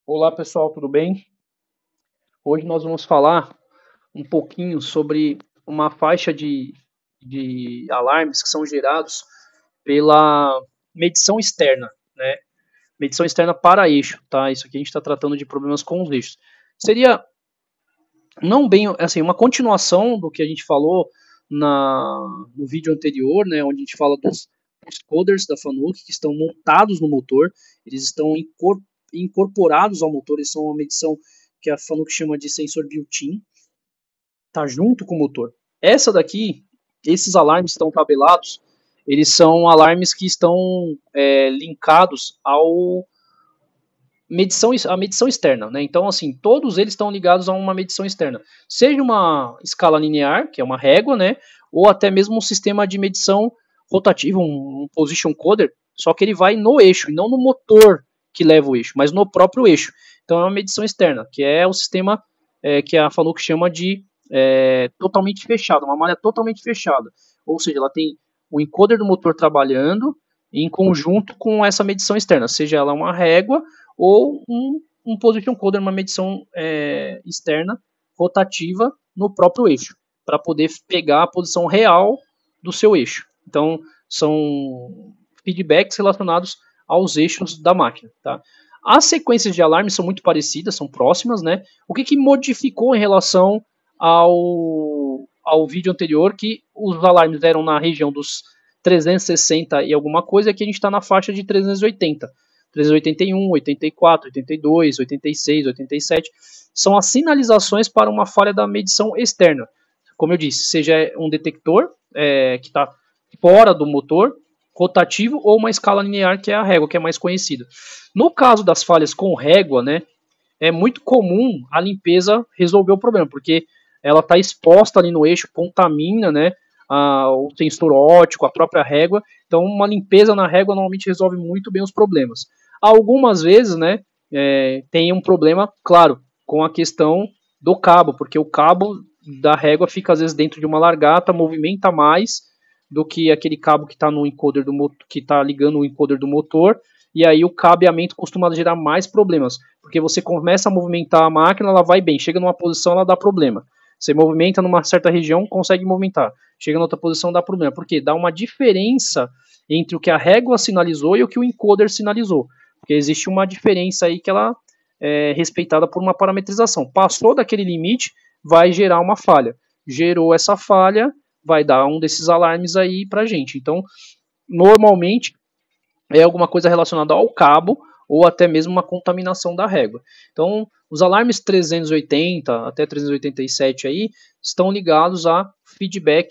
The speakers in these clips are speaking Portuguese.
Olá pessoal, tudo bem? Hoje nós vamos falar um pouquinho sobre uma faixa de alarmes que são gerados pela medição externa, né? Medição externa para eixo, tá? Isso aqui a gente está tratando de problemas com os eixos. Seria não bem assim uma continuação do que a gente falou no vídeo anterior, né? Onde a gente fala dos coders da Fanuc que estão montados no motor, eles estão incorporados ao motor, eles são uma medição que a Fanuc chama de sensor built-in, tá junto com o motor. Essa daqui, esses alarmes estão tabelados, eles são alarmes que estão linkados a medição externa, né? Então, assim, todos eles estão ligados a uma medição externa, seja uma escala linear, que é uma régua, né? Ou até mesmo um sistema de medição rotativo, um position coder, só que ele vai no eixo e não no motor que leva o eixo, mas no próprio eixo. Então, é uma medição externa, que é o sistema que a Fanuc chama de totalmente fechado, uma malha totalmente fechada. Ou seja, ela tem o encoder do motor trabalhando em conjunto com essa medição externa, seja ela uma régua ou um position coder, uma medição externa rotativa no próprio eixo, para poder pegar a posição real do seu eixo. Então, são feedbacks relacionados aos eixos da máquina. Tá? As sequências de alarmes são muito parecidas, são próximas, né? O que modificou em relação ao vídeo anterior, que os alarmes eram na região dos 360 e alguma coisa, aqui a gente está na faixa de 380. 381, 84, 82, 86, 87, são as sinalizações para uma falha da medição externa. Como eu disse, seja um detector que está fora do motor, rotativo, ou uma escala linear, que é a régua, que é mais conhecida. No caso das falhas com régua, né, é muito comum a limpeza resolver o problema, porque ela está exposta ali no eixo, contamina, né, o sensor óptico, a própria régua. Então, uma limpeza na régua normalmente resolve muito bem os problemas. Algumas vezes, né, tem um problema, claro, com a questão do cabo, porque o cabo da régua fica às vezes dentro de uma largata, movimenta mais do que aquele cabo que está no encoder do motor, que está ligando o encoder do motor, e aí o cabeamento costuma gerar mais problemas, porque você começa a movimentar a máquina, ela vai bem, chega numa posição, ela dá problema. Você movimenta numa certa região, consegue movimentar. Chega na outra posição, dá problema. Porque dá uma diferença entre o que a régua sinalizou e o que o encoder sinalizou. Porque existe uma diferença aí que ela é respeitada por uma parametrização. Passou daquele limite, vai gerar uma falha. Gerou essa falha, vai dar um desses alarmes aí pra gente. Então, normalmente, é alguma coisa relacionada ao cabo ou até mesmo uma contaminação da régua. Então, os alarmes 380 até 387 aí estão ligados a feedback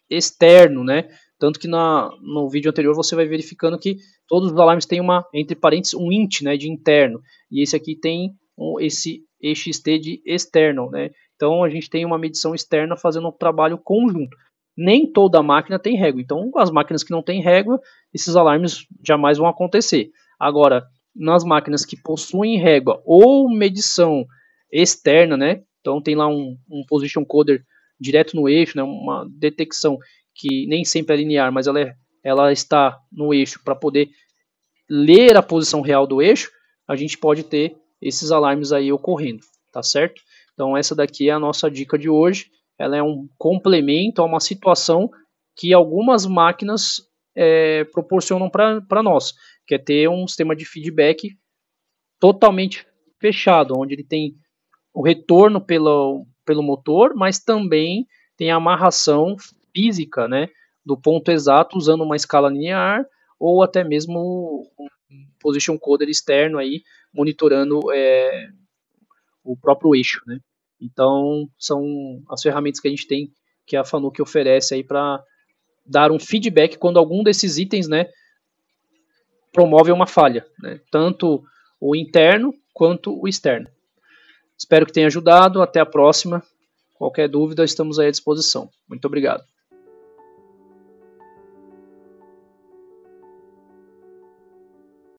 externo, né? Tanto que no vídeo anterior você vai verificando que todos os alarmes têm entre parênteses, um int, né, de interno. E esse aqui tem esse EXT de externo, né? Então a gente tem uma medição externa fazendo um trabalho conjunto. Nem toda máquina tem régua. Então, as máquinas que não têm régua, esses alarmes jamais vão acontecer. Agora, nas máquinas que possuem régua ou medição externa, né? Então tem lá um position coder direto no eixo, né? Uma detecção que nem sempre é linear, mas ela está no eixo para poder ler a posição real do eixo, a gente pode ter esses alarmes aí ocorrendo, tá certo? Então essa daqui é a nossa dica de hoje. Ela é um complemento a uma situação que algumas máquinas proporcionam para nós, que é ter um sistema de feedback totalmente fechado, onde ele tem o retorno pelo motor, mas também tem a amarração física, né, do ponto exato usando uma escala linear ou até mesmo um position coder externo aí monitorando o próprio eixo, né? Então são as ferramentas que a gente tem, que a Fanuc oferece aí para dar um feedback quando algum desses itens, né, promove uma falha, né? Tanto o interno quanto o externo. Espero que tenha ajudado. Até a próxima. Qualquer dúvida, estamos aí à disposição. Muito obrigado.